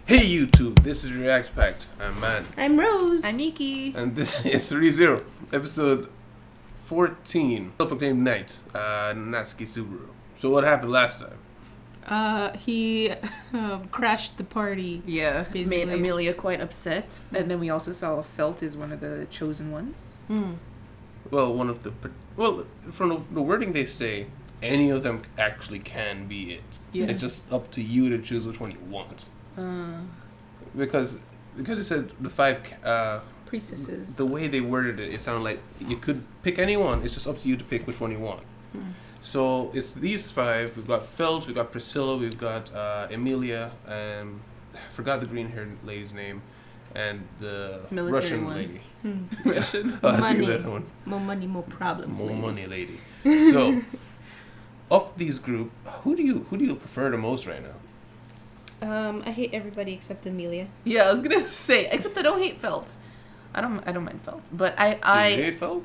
Hey YouTube, this is React Pact. I'm Man. I'm Rose. I'm Nikki. And this is 3-0, episode 14. Self-proclaimed knight, Natsuki Subaru. So what happened last time? He crashed the party. Yeah, basically. made Amelia quite upset. And then we also saw Felt is one of the chosen ones. Well, from the wording they say, any of them actually can be it. Yeah. It's just up to you to choose which one you want. Because it said the five Priestesses. the way they worded it, it sounded like you could pick any one. It's just up to you to pick which one you want. So it's these five. We've got Felt, we've got Priscilla, we've got Emilia, and I forgot the green-haired lady's name, and the Military Russian one. lady. Russian? Oh, I see Money. that one. More money, more problems. More lady. money lady. So, of these group, who do you prefer the most right now? I hate everybody except Amelia. Yeah, I was gonna say, except I don't hate Felt. I don't mind Felt, but Do you hate Felt?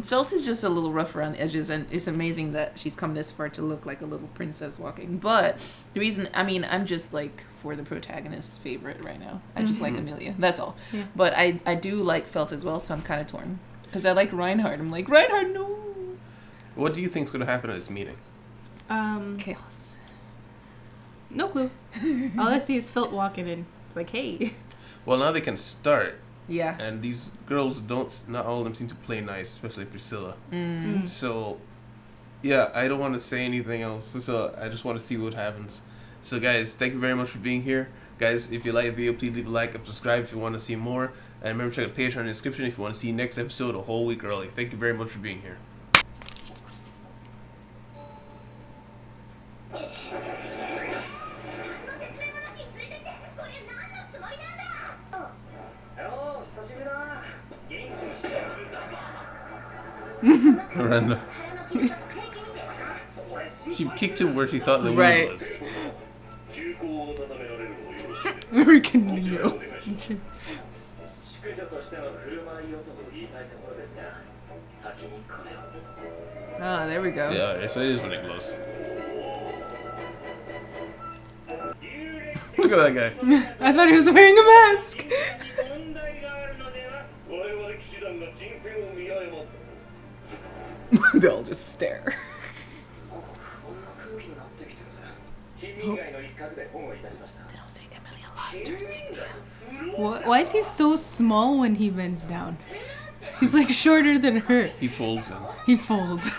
Felt is just a little rough around the edges, and it's amazing that she's come this far to look like a little princess walking. But the reason, I'm just like for the protagonist's favorite right now. I just like Amelia. That's all. Yeah. But I do like Felt as well, so I'm kind of torn because I like Reinhardt. I'm like Reinhardt, no. What do you think's going to happen at this meeting? Chaos. No clue. All I see is Felt walking in. It's like, hey. Well, now they can start. Yeah. And these girls not all of them seem to play nice, especially Priscilla. So, yeah, I don't want to say anything else. So I just want to see what happens. So guys, thank you very much for being here. Guys, if you like the video, please leave a like and subscribe if you want to see more. And remember to check the Patreon in the description if you want to see next episode a whole week early. Thank you very much for being here. Random. She kicked him where she thought the Right. wound was. American Leo. Oh, there we go. Yeah, so it is when it glows. Look at that guy. I thought he was wearing a mask. They all just stare. They don't say Amelia lost her insignia. Why is he so small when he bends down? He's like shorter than her. He folds in. He folds.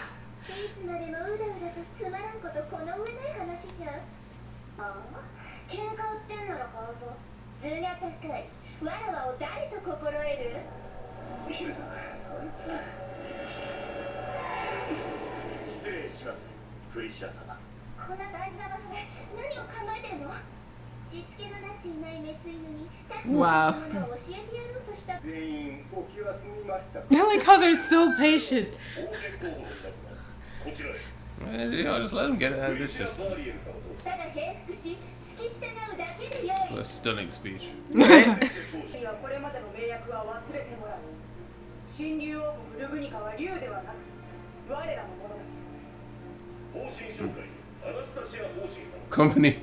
Wow. I like how they're so patient. Just let him get it out of his system. What a stunning speech. Right? Company.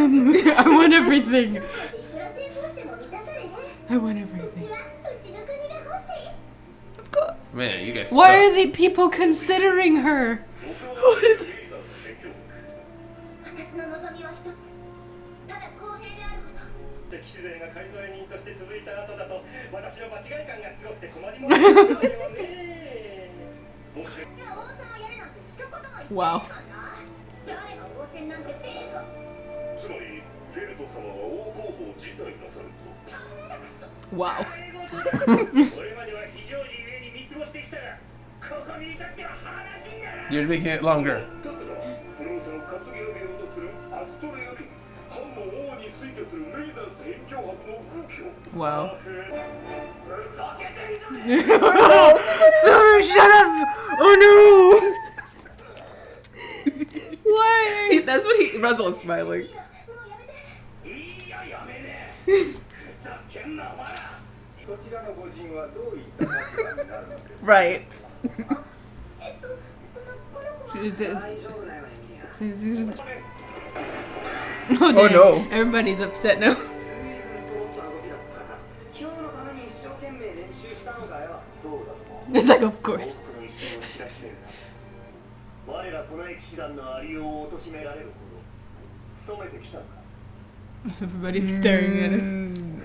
I want everything. I want everything. Of course. Man, you guys Why suck. are the people considering her? What is it? Wow. Wow. You're making it longer. Wow. Subaru, shut up! Oh no! Why? That's what he. Russell was smiling. Right. Oh, Oh, no. Everybody's upset now. It's like, of course. Everybody's staring at him.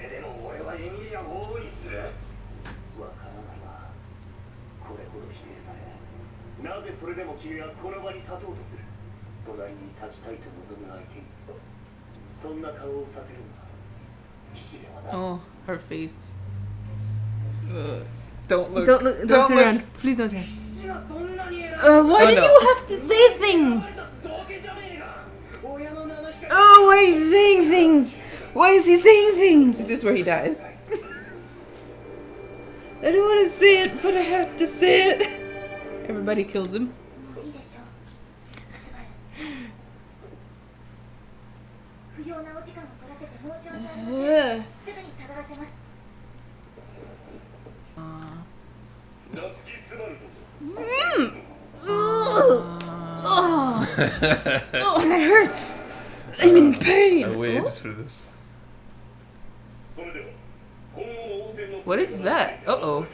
Oh, her face. Don't look. Don't look. Don't turn around. Please don't turn. Why did no. you have to say things? Oh, why is he saying things? Why is he saying things? Is this where he dies? I don't want to say it, but I have to say it. Everybody kills him. Oh, that hurts. I'm in pain. I waited just for this. What is that? Uh-oh.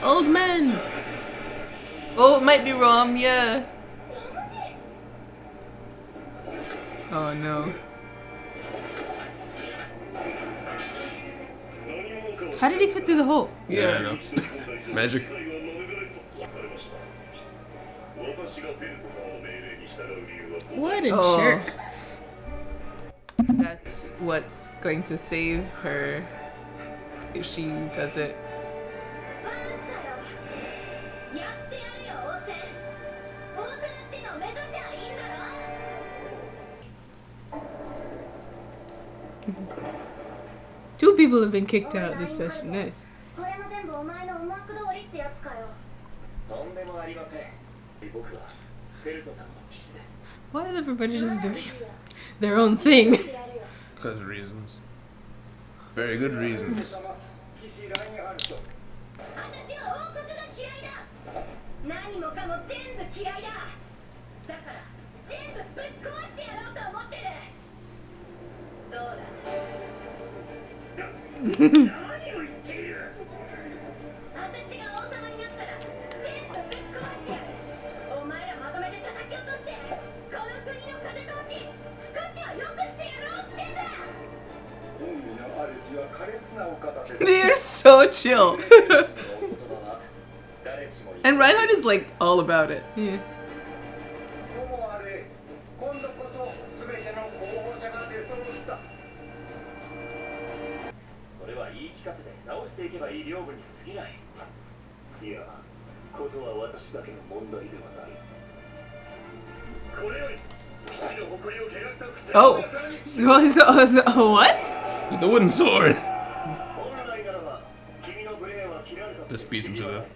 Old man. Oh, it might be wrong, yeah. Oh no. How did he fit through the hole? Yeah, I know. Magic. What a Oh. jerk. That's what's going to save her if she does it. Two people have been kicked out this session. Nice. Why is everybody just doing their own thing? Because of reasons. Very good reasons. They're so chill. And Reinhardt is like all about it. Yeah. Oh. What? With the wooden sword. Just beats him to death.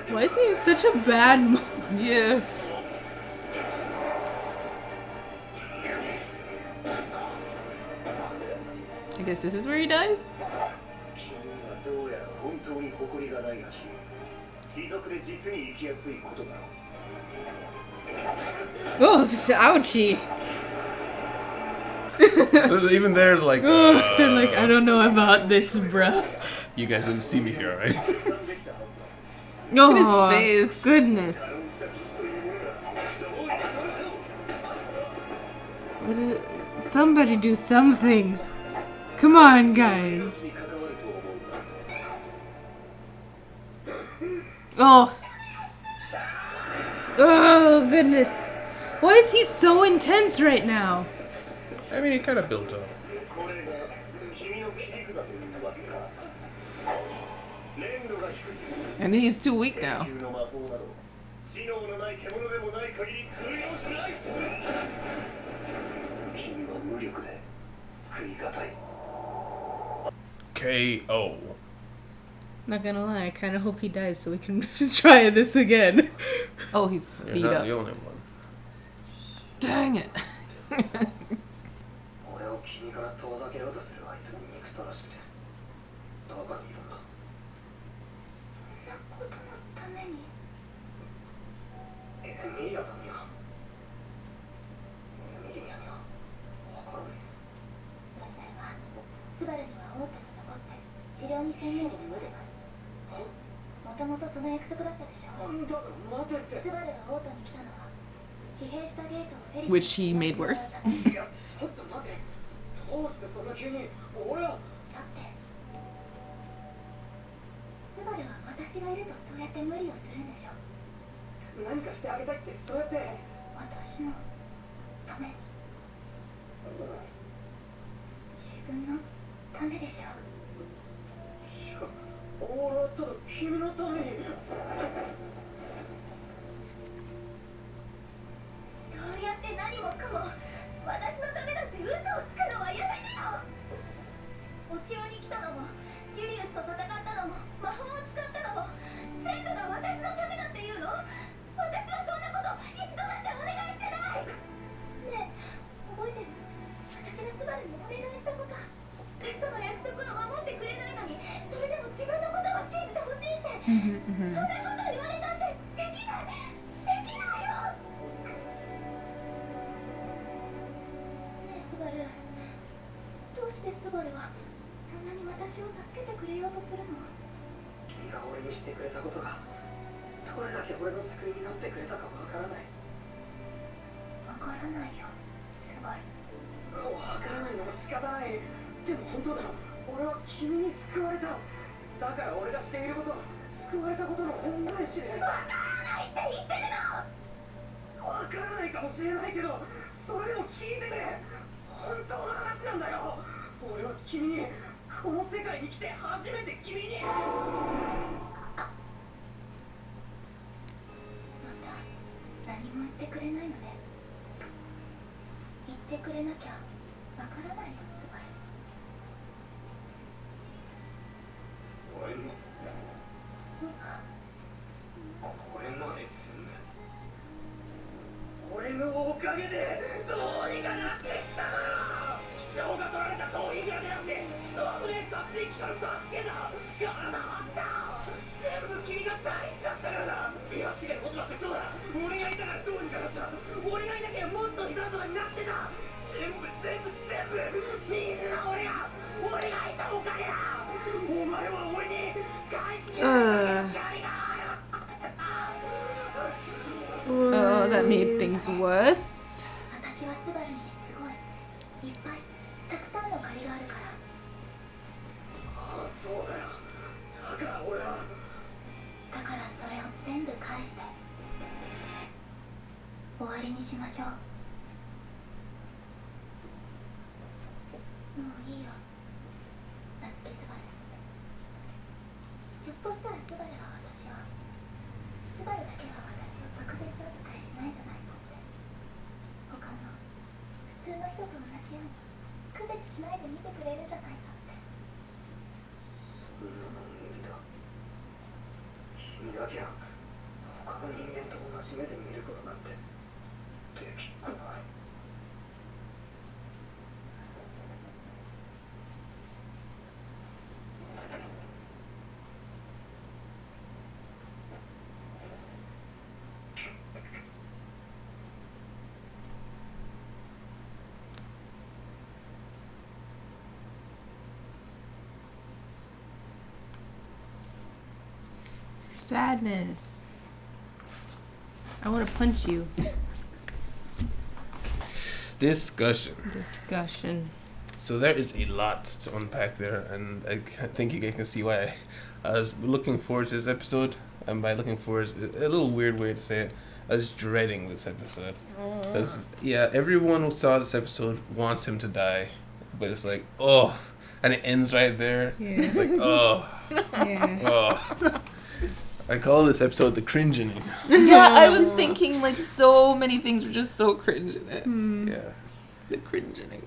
Why is he in such a bad mood? Yeah. I guess this is where he dies? Oh, ouchie. Even they're like, They're like, I don't know about this, bruh. you guys didn't see me here, right? Oh, at his face. Goodness. Somebody do something. Come on, guys. Oh. Oh, goodness. Why is he so intense right now? I mean, he kind of built up. And he's too weak now. KO. Not gonna lie, I kind of hope he dies so we can just try this again. Oh, he's speed You're not up. the only one. Dang it. 俺を君から遠ざけようとするあいつが憎たらしくてだからいるんだそんなことのためにエミリアだにはエミリアには分からない問題はスバルにはオートに残って治療に専念してもらいますもともとその約束だったでしょだから待てってスバルがオートに来たのは疲弊したゲートをフェリス Which he made worse. いやちょっと待てどうしてそんな急に俺はだってスバルは私がいるとそうやって無理をするんでしょ何かしてあげたいってそうやって私のために自分のためでしょいや俺はただ君のためにそうやって何もかも私のためだって嘘をつくのはやめてよお城に来たのもユリウスと戦ったのも魔法を使ったのも全部が私のためだっていうの私はそんなこと一度だってお願いしてないねえ覚えてる私がスバルにお願いしたこと私との約束を守ってくれないのにそれでも自分のことは信じてほしいってそんなこと言われたってできないできないよねえスバルどうしてスバルはそんなに私を助けてくれようとするの君が俺にしてくれたことがどれだけ俺の救いになってくれたかわからないわからないよスバルわからないのも仕方ないでも本当だ俺は君に救われただから俺がしていることは救われたことの恩返しでわからないって言ってるのわからないかもしれないけどそれでも聞いてくれ本当の話なんだよ俺は君にこの世界に来て初めて君にまた何も言ってくれないのね言ってくれなきゃわからないのスバル俺のこれまで全部俺のおかげでどうにかなってきたから気象が取られた遠いグラでなんてクソ危ねえ殺人鬼から助けだ体あった全部君が大事だったからだいや好きなことだってそうだ俺がいたからどうにかなった俺がいなきゃもっとひどいことになってた全部みんな俺がいたおかげだお前は俺に返してくれた光が Oh, that made things worse. 私はスバルにすごいいっぱいたくさんの借りがあるからああそうだよだから俺はだからそれを全部返して終わりにしましょうもういいよ夏希スバルひょっとしたらスバルは私をスバルだけは私を特別扱いしないんじゃないかって他の普通の人と同じように区別しないで見てくれるんじゃないかってそんなの無理だ君だけは他の人間と同じ目で見ることなんてできっこないSadness. I want to punch you. Discussion. So there is a lot to unpack there, and I think you guys can see why I was looking forward to this episode. And by looking forward, is a little weird way to say it. I was dreading this episode. 'Cause, yeah, everyone who saw this episode wants him to die, but it's like, oh, and it ends right there. Yeah. It's like, oh, Yeah. oh. I call this episode the cringing. Yeah, I was thinking like so many things were just so cringe in it. Yeah. The cringing.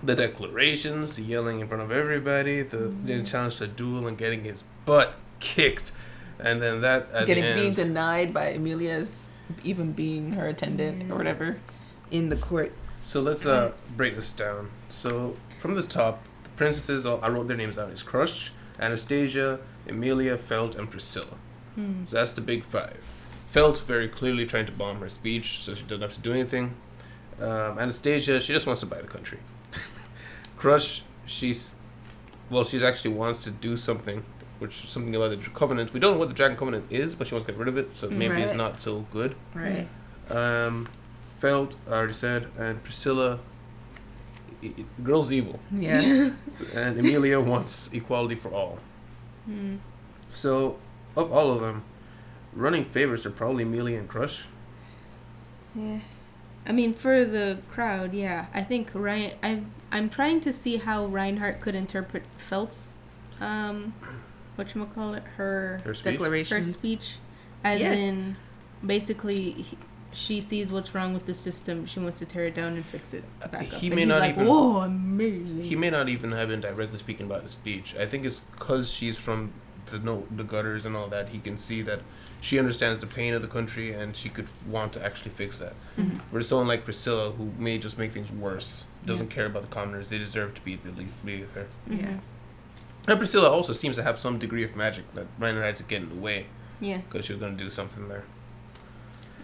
The declarations, the yelling in front of everybody, the getting challenged to duel and getting his butt kicked, and then that at Getting the end, being denied by Amelia's even being her attendant or whatever in the court. So let's break this down. So from the top, the princesses, I wrote their names down. It's Crush, Anastasia, Emilia, Felt, and Priscilla. So that's the big five. Felt very clearly trying to bomb her speech, so she doesn't have to do anything. Anastasia, she just wants to buy the country. Crush, she's actually wants to do something, which is something about the Covenant. We don't know what the Dragon Covenant is, but she wants to get rid of it, so maybe it's not so good. Right. Felt, I already said, and Priscilla, girl's evil. Yeah. And Emilia wants equality for all. So, of all of them, running favorites are probably Emilia and Crush. Yeah. I mean, for the crowd, yeah. I think I'm trying to see how Reinhardt could interpret Felt's, whatchamacallit, her Declaration. her speech, as in, basically, she sees what's wrong with the system. She wants to tear it down and fix it back up. He And may he's not like, even. whoa, amazing. He may not even have been directly speaking about the speech. I think it's because she's from the gutters and all that. He can see that she understands the pain of the country and she could want to actually fix that. Whereas someone like Priscilla, who may just make things worse, doesn't care about the commoners. They deserve to be with her. Yeah. And Priscilla also seems to have some degree of magic that Reinhardt had to get in the way. Yeah. Because she was going to do something there.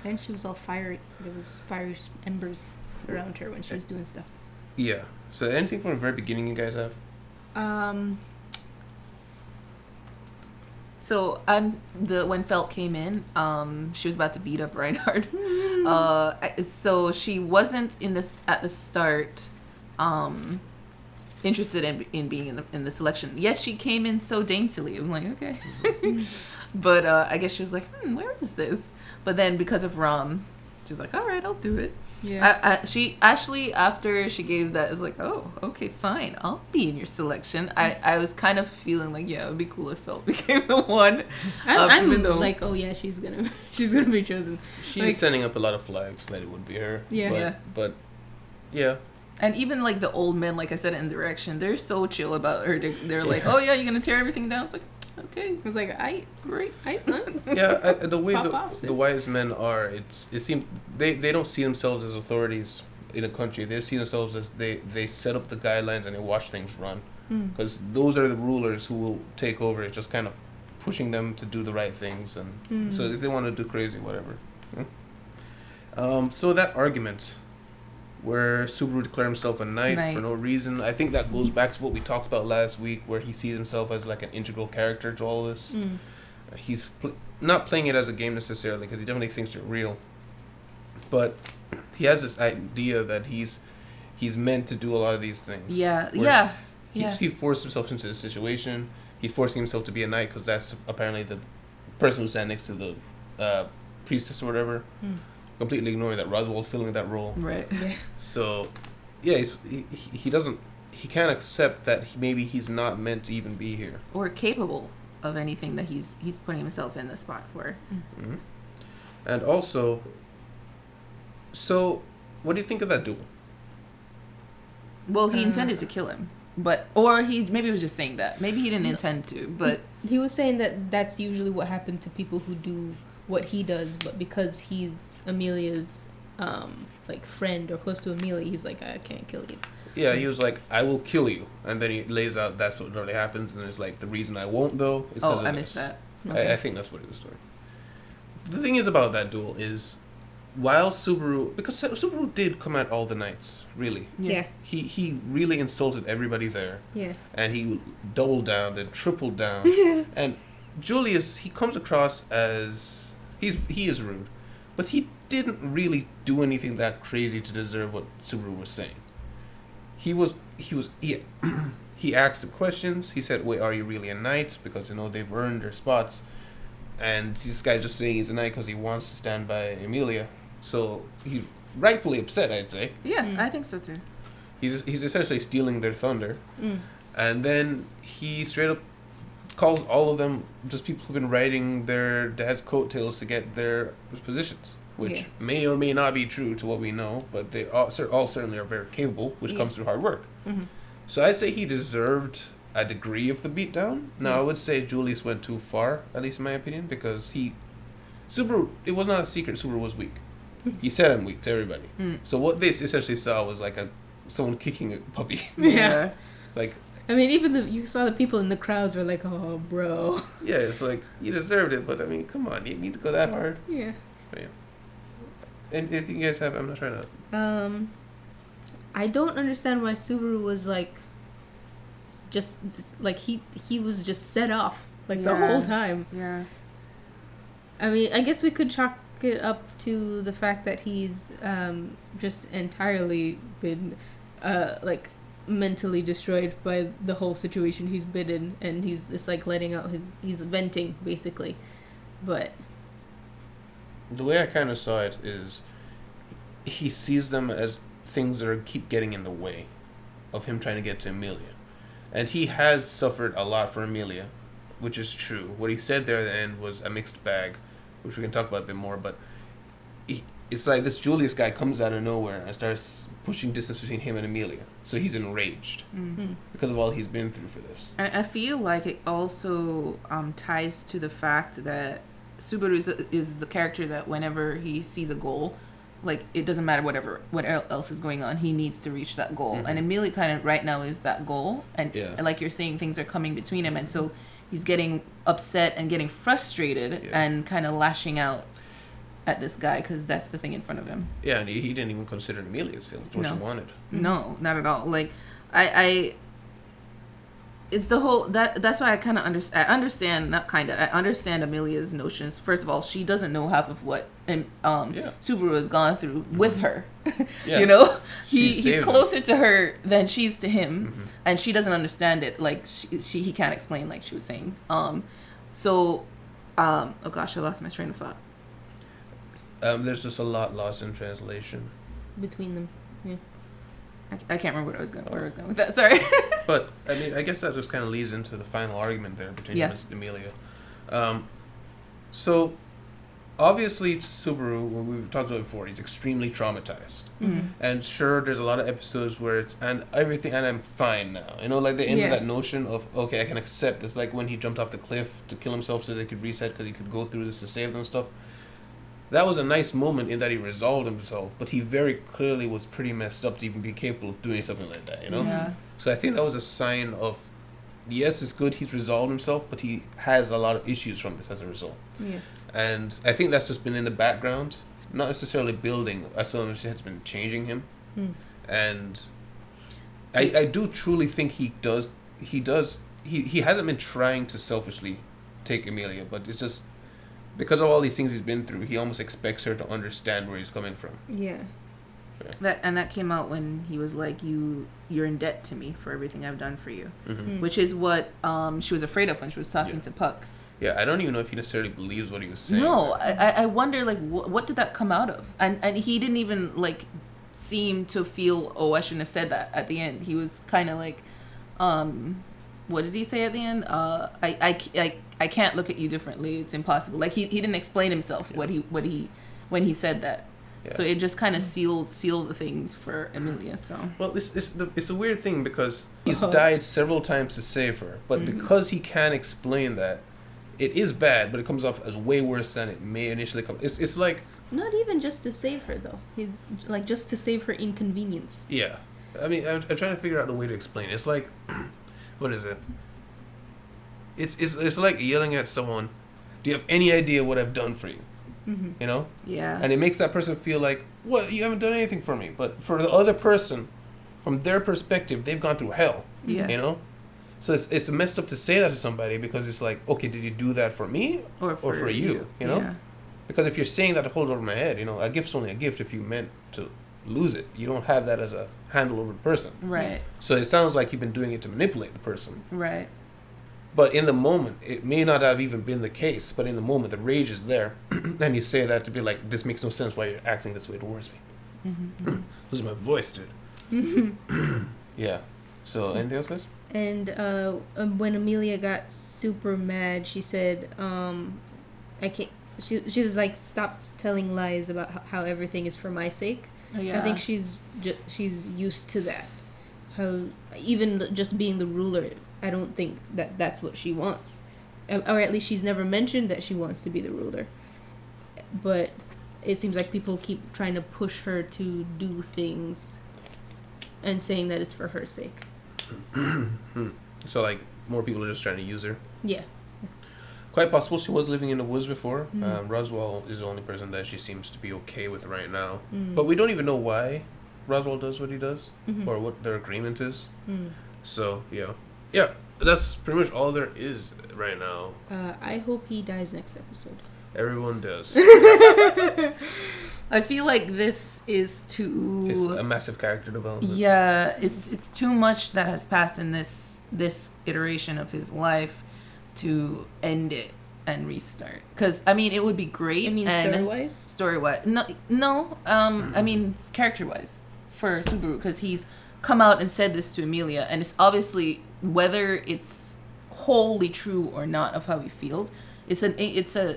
And she was all fiery. There was fiery embers around her when she was doing stuff. Yeah. So anything from the very beginning you guys have? So when Felt came in, she was about to beat up Reinhardt. So she wasn't at the start interested in being in the selection. Yet she came in so daintily. I'm like, okay. But I guess she was like, where is this? But then because of Rom, she's like, all right, I'll do it. Yeah. She actually, after she gave that, was like, oh, okay, fine, I'll be in your selection. I was kind of feeling like, yeah, it would be cool if Felt became the one. I'm even though, like, oh yeah, she's gonna be chosen. She's Like, sending up a lot of flags that it would be her. Yeah. But yeah. and even like the old men, like I said in Direction, they're so chill about her. They're like, oh yeah, you're gonna tear everything down. It's like, okay, I was like, great. hi son. Yeah, the way Pop off, sis. the wise men are, it seems they don't see themselves as authorities in a country. They see themselves as they set up the guidelines and they watch things run. Because those are the rulers who will take over. It's just kind of pushing them to do the right things, and so if they want to do crazy, whatever. So that argument where Subaru declared himself a knight for no reason, I think that goes back to what we talked about last week, where he sees himself as like an integral character to all this. He's not playing it as a game necessarily, because he definitely thinks they're real, but he has this idea that he's meant to do a lot of these things. He forced himself into this situation. He's forcing himself to be a knight because that's apparently the person who's standing next to the priestess or whatever. Completely ignoring that Roswell's filling that role. Right. Yeah. So, yeah, he can't accept that maybe he's not meant to even be here. Or capable of anything that he's putting himself in the spot for. And also, so what do you think of that duel? Well, he intended to kill him, or he maybe was just saying that. Maybe he didn't intend to, but He was saying that that's usually what happened to people who do what he does, but because he's Amelia's like friend or close to Amelia, he's like, I can't kill you. Yeah, he was like, I will kill you. And then he lays out that's what really happens. And it's like, the reason I won't, though, is because I missed that. Okay. I think that's what he was doing. The thing is about that duel is, while Subaru... Because Subaru did come at all the knights, really. Yeah. He really insulted everybody there. Yeah. And he doubled down, then tripled down. And Julius, he comes across as... He is rude. But he didn't really do anything that crazy to deserve what Subaru was saying. He asked him questions. He said, wait, are you really a knight? Because, they've earned their spots. And this guy's just saying he's a knight because he wants to stand by Emilia. So he's rightfully upset, I'd say. Yeah, I think so too. He's essentially stealing their thunder. And then he straight up calls all of them just people who've been riding their dad's coattails to get their positions. Which may or may not be true to what we know, but they all certainly are very capable, which comes through hard work. So I'd say he deserved a degree of the beatdown. Now, I would say Julius went too far, at least in my opinion, because Subaru, it was not a secret Subaru was weak. He said I'm weak to everybody. So what this essentially saw was like someone kicking a puppy. Yeah. Like, I mean, even you saw the people in the crowds were like, "Oh, bro." yeah, it's like you deserved it, but I mean, come on, you need to go that hard. Yeah. But, yeah. And if you guys have, I'm not trying to. I don't understand why Subaru was like, just like he was just set off like the whole time. Yeah. I mean, I guess we could chalk it up to the fact that he's just entirely been like mentally destroyed by the whole situation he's been in, and it's like letting out he's venting basically. But The way I kind of saw it is he sees them as things that keep getting in the way of him trying to get to Amelia. And he has suffered a lot for Amelia, which is true. What he said there at the end was a mixed bag, which we can talk about a bit more, but it's like this Julius guy comes out of nowhere and starts pushing distance between him and Amelia. So he's enraged because of all he's been through for this. And I feel like it also ties to the fact that Subaru is the character that whenever he sees a goal, like it doesn't matter what else is going on, he needs to reach that goal. And Amelia kind of right now is that goal, and like you're saying, things are coming between him, and so he's getting upset and getting frustrated and kind of lashing out at this guy because that's the thing in front of him. Yeah, and he didn't even consider Amelia's feelings, what she wanted. No, not at all. Like I it's the whole that's why I kind of understand Amelia's notions. First of all, she doesn't know half of what Subaru has gone through with her. You know, he's closer to her than she's to him, and she doesn't understand it. Like he can't explain, like she was saying. Oh gosh, I lost my train of thought. There's just a lot lost in translation between them, yeah. I can't remember where I was going with that. Sorry. But I mean, I guess that just kind of leads into the final argument there between him and Amelia. So obviously Subaru, when we've talked about it before, he's extremely traumatized. And sure, there's a lot of episodes where it's and I'm fine now. You know, like the end of that notion of okay, I can accept this. Like when he jumped off the cliff to kill himself so they could reset because he could go through this to save them and stuff. That was a nice moment in that he resolved himself, but he very clearly was pretty messed up to even be capable of doing something like that, you know? Yeah. So I think that was a sign of, yes, it's good he's resolved himself, but he has a lot of issues from this as a result. Yeah. And I think that's just been in the background, not necessarily building, as long as it's been changing him. And I do truly think he hasn't been trying to selfishly take Amelia, but it's just, because of all these things he's been through, he almost expects her to understand where he's coming from. Yeah. That came out when he was like, you're in debt to me for everything I've done for you, which is what she was afraid of when she was talking to Puck. Yeah, I don't even know if he necessarily believes what he was saying. No, I wonder like what did that come out of? And he didn't even like seem to feel, oh, I shouldn't have said that at the end. He was kind of like, what did he say at the end? I can't look at you differently. It's impossible. Like he didn't explain himself when he said that. Yeah. So it just kind of sealed the things for Amelia. So well, it's a weird thing because he's died several times to save her, but because he can't explain that, it is bad, but it comes off as way worse than it may initially come. It's like not even just to save her though. He's like just to save her inconvenience. Yeah, I mean I'm trying to figure out the way to explain it. It's like what is it? It's like yelling at someone, do you have any idea what I've done for you? You know? Yeah. And it makes that person feel like, well, you haven't done anything for me. But for the other person, from their perspective, they've gone through hell. Yeah. You know? So it's messed up to say that to somebody because it's like, okay, did you do that for me or for you? You know? Yeah. Because if you're saying that to hold over my head, you know, a gift's only a gift if you meant to lose it. You don't have that as a handle over the person. Right. So it sounds like you've been doing it to manipulate the person. Right. But in the moment, it may not have even been the case, but in the moment, the rage is there. And you say that to be like, this makes no sense why you're acting this way towards me. Losing my voice, dude. Yeah. So, anything else, guys? And when Amelia got super mad, she said, I can't, she was like, stop telling lies about how everything is for my sake. Yeah. I think she's used to that. How even just being the ruler I don't think that that's what she wants. Or at least she's never mentioned that she wants to be the ruler. But it seems like people keep trying to push her to do things and saying that it's for her sake. So, like, more people are just trying to use her. Yeah. Quite possible she was living in the woods before. Roswell is the only person that she seems to be okay with right now. But we don't even know why Roswell does what he does or what their agreement is. So, yeah. Yeah, that's pretty much all there is right now. I hope he dies next episode. Everyone does. I feel like this is too... It's a massive character development. Yeah, it's too much that has passed in this iteration of his life to end it and restart. Because, I mean, it would be great. I mean, story-wise? Story-wise. No. I mean, character-wise for Subaru. Because he's come out and said this to Emilia. And it's obviously, whether it's wholly true or not of how he feels, it's a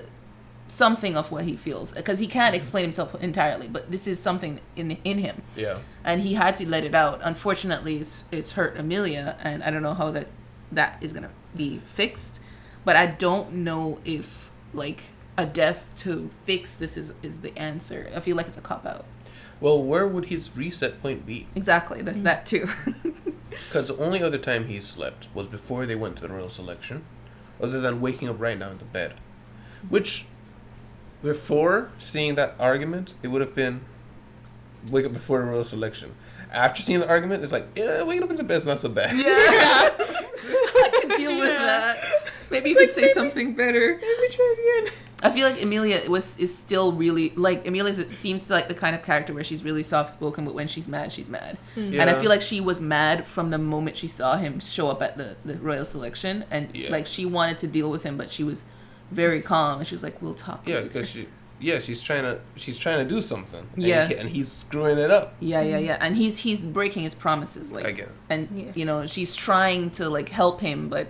something of what he feels. Because he can't explain himself entirely. But this is something in him. Yeah. And he had to let it out. Unfortunately, it's hurt Emilia. And I don't know how that is going to be fixed. But I don't know if, like, a death to fix this is the answer. I feel like it's a cop-out. Well, where would his reset point be? Exactly. That's that, too. Because the only other time he slept was before they went to the royal selection, other than waking up right now in the bed. Which, before seeing that argument, it would have been wake up before the royal selection. After seeing the argument, it's like, yeah, waking up in the bed's not so bad. Yeah. I can deal with that. Maybe you could say something better. Let me try again. I feel like Emilia is still really, like, Emilia seems like the kind of character where she's really soft-spoken, but when she's mad, she's mad. Yeah. And I feel like she was mad from the moment she saw him show up at the royal selection, and like, she wanted to deal with him, but she was very calm, and she was like, we'll talk Yeah, later. because she's trying to do something. Yeah. And he's screwing it up. Yeah, and he's breaking his promises, like, Again. and you know, she's trying to, like, help him, but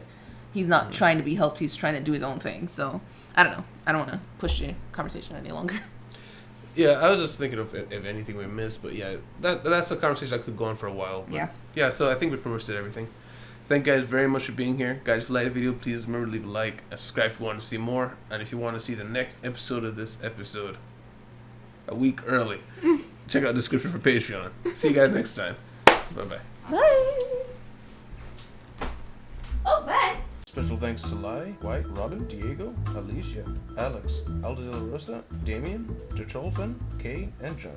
he's not trying to be helped. He's trying to do his own thing. So I don't know. I don't want to push the conversation any longer. Yeah, I was just thinking of if anything we missed, but yeah, that's a conversation that could go on for a while. But yeah, so I think we pretty much did everything. Thank you guys very much for being here. Guys, if you like the video, please remember to leave a like and subscribe if you want to see more. And if you want to see the next episode of this episode a week early, check out the description for Patreon. See you guys next time. Bye-bye. Bye. Oh, bye. Special thanks to Lai, White, Robin, Diego, Alicia, Alex, Alda de la Rosa, Damien, Dercholfin, Kay, and John.